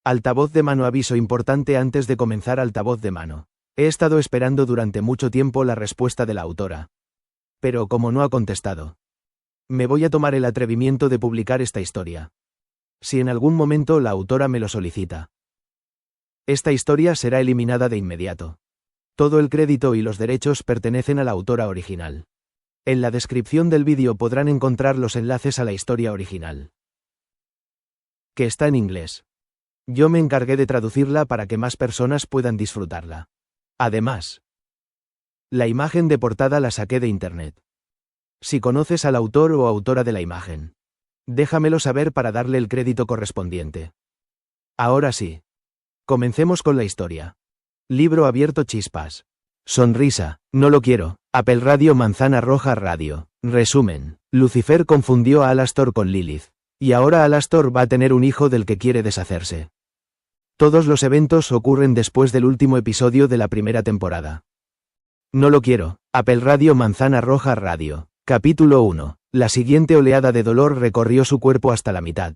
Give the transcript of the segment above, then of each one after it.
Altavoz de mano. Aviso importante antes de comenzar. Altavoz de mano. He estado esperando durante mucho tiempo la respuesta de la autora. Pero como no ha contestado, me voy a tomar el atrevimiento de publicar esta historia. Si en algún momento la autora me lo solicita, esta historia será eliminada de inmediato. Todo el crédito y los derechos pertenecen a la autora original. En la descripción del vídeo podrán encontrar los enlaces a la historia original, que está en inglés. Yo me encargué de traducirla para que más personas puedan disfrutarla. Además, la imagen de portada la saqué de internet. Si conoces al autor o autora de la imagen, déjamelo saber para darle el crédito correspondiente. Ahora sí, comencemos con la historia. Libro abierto. Chispas. Sonrisa. No lo quiero. Apple Radio. Manzana Roja Radio. Resumen. Lucifer confundió a Alastor con Lilith. Y ahora Alastor va a tener un hijo del que quiere deshacerse. Todos los eventos ocurren después del último episodio de la primera temporada. No lo quiero. Apple Radio. Manzana Roja Radio. Capítulo 1. La siguiente oleada de dolor recorrió su cuerpo hasta la mitad,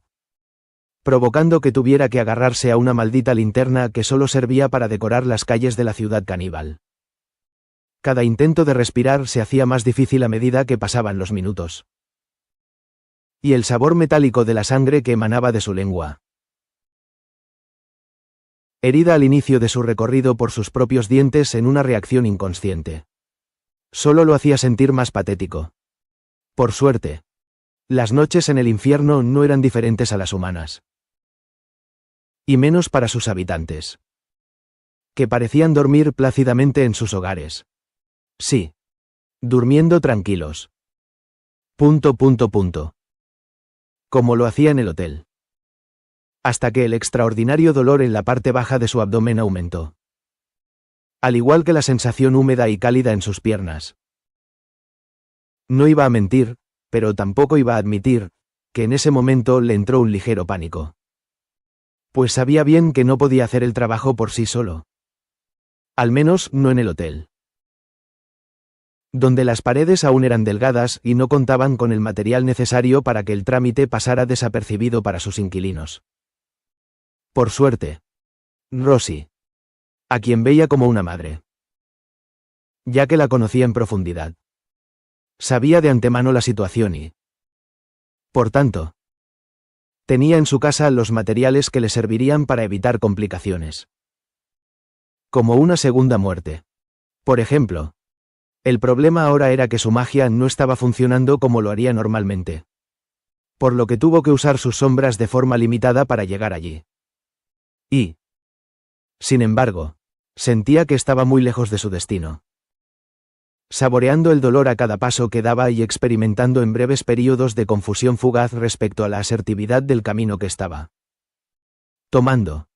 provocando que tuviera que agarrarse a una maldita linterna que solo servía para decorar las calles de la ciudad caníbal. Cada intento de respirar se hacía más difícil a medida que pasaban los minutos. Y el sabor metálico de la sangre que emanaba de su lengua, herida al inicio de su recorrido por sus propios dientes en una reacción inconsciente, solo lo hacía sentir más patético. Por suerte, las noches en el infierno no eran diferentes a las humanas. Y menos para sus habitantes, que parecían dormir plácidamente en sus hogares. Sí, durmiendo tranquilos. Como lo hacía en el hotel. Hasta que el extraordinario dolor en la parte baja de su abdomen aumentó, al igual que la sensación húmeda y cálida en sus piernas. No iba a mentir, pero tampoco iba a admitir, que en ese momento le entró un ligero pánico. Pues sabía bien que no podía hacer el trabajo por sí solo. Al menos no en el hotel, donde las paredes aún eran delgadas y no contaban con el material necesario para que el trámite pasara desapercibido para sus inquilinos. Por suerte, Rosie, a quien veía como una madre, ya que la conocía en profundidad, sabía de antemano la situación y, por tanto, tenía en su casa los materiales que le servirían para evitar complicaciones, como una segunda muerte. Por ejemplo, el problema ahora era que su magia no estaba funcionando como lo haría normalmente, por lo que tuvo que usar sus sombras de forma limitada para llegar allí. Y, sin embargo, sentía que estaba muy lejos de su destino, saboreando el dolor a cada paso que daba y experimentando en breves períodos de confusión fugaz respecto a la asertividad del camino que estaba tomando.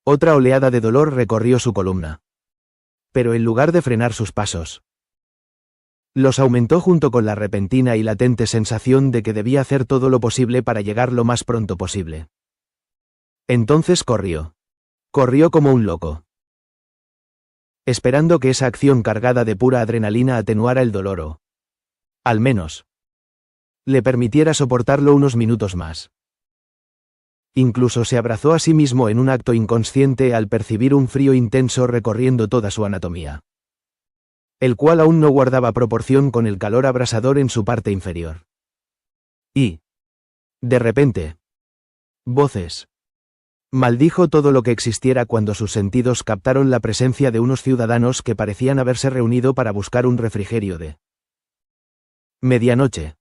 Otra oleada de dolor recorrió su columna, pero en lugar de frenar sus pasos, los aumentó junto con la repentina y latente sensación de que debía hacer todo lo posible para llegar lo más pronto posible. Entonces corrió como un loco, esperando que esa acción cargada de pura adrenalina atenuara el dolor o, al menos, le permitiera soportarlo unos minutos más. Incluso se abrazó a sí mismo en un acto inconsciente al percibir un frío intenso recorriendo toda su anatomía, el cual aún no guardaba proporción con el calor abrasador en su parte inferior. Y, de repente, voces. Maldijo todo lo que existiera cuando sus sentidos captaron la presencia de unos ciudadanos que parecían haberse reunido para buscar un refrigerio de medianoche.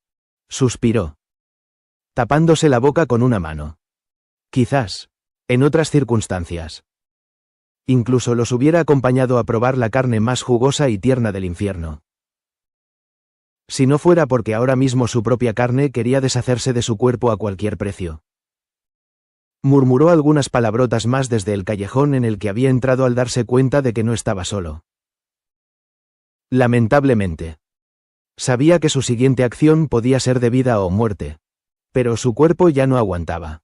Suspiró, tapándose la boca con una mano. Quizás, en otras circunstancias, incluso los hubiera acompañado a probar la carne más jugosa y tierna del infierno. Si no fuera porque ahora mismo su propia carne quería deshacerse de su cuerpo a cualquier precio. Murmuró algunas palabrotas más desde el callejón en el que había entrado al darse cuenta de que no estaba solo. Lamentablemente, sabía que su siguiente acción podía ser de vida o muerte, pero su cuerpo ya no aguantaba.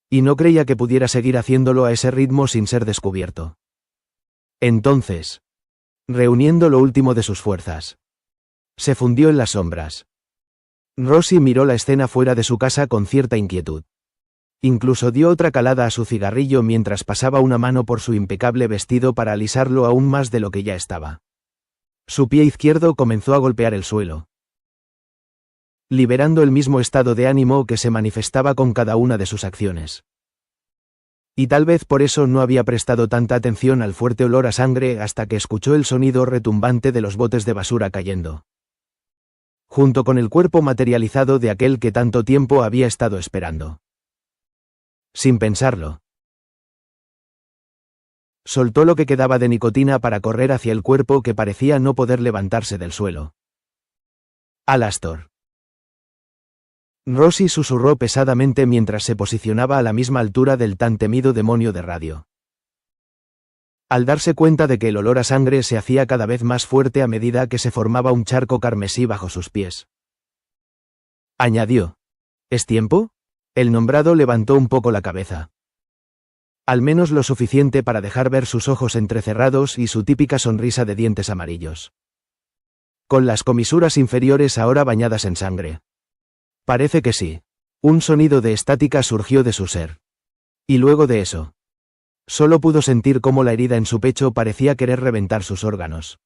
Y no creía que pudiera seguir haciéndolo a ese ritmo sin ser descubierto. Entonces, reuniendo lo último de sus fuerzas, se fundió en las sombras. Rosie miró la escena fuera de su casa con cierta inquietud. Incluso dio otra calada a su cigarrillo mientras pasaba una mano por su impecable vestido para alisarlo aún más de lo que ya estaba. Su pie izquierdo comenzó a golpear el suelo, liberando el mismo estado de ánimo que se manifestaba con cada una de sus acciones. Y tal vez por eso no había prestado tanta atención al fuerte olor a sangre hasta que escuchó el sonido retumbante de los botes de basura cayendo, junto con el cuerpo materializado de aquel que tanto tiempo había estado esperando. Sin pensarlo, soltó lo que quedaba de nicotina para correr hacia el cuerpo que parecía no poder levantarse del suelo. Alastor. Rosie susurró pesadamente mientras se posicionaba a la misma altura del tan temido demonio de radio. Al darse cuenta de que el olor a sangre se hacía cada vez más fuerte a medida que se formaba un charco carmesí bajo sus pies. Añadió: ¿Es tiempo? El nombrado levantó un poco la cabeza. Al menos lo suficiente para dejar ver sus ojos entrecerrados y su típica sonrisa de dientes amarillos, con las comisuras inferiores ahora bañadas en sangre. Parece que sí. Un sonido de estática surgió de su ser. Y luego de eso, solo pudo sentir cómo la herida en su pecho parecía querer reventar sus órganos.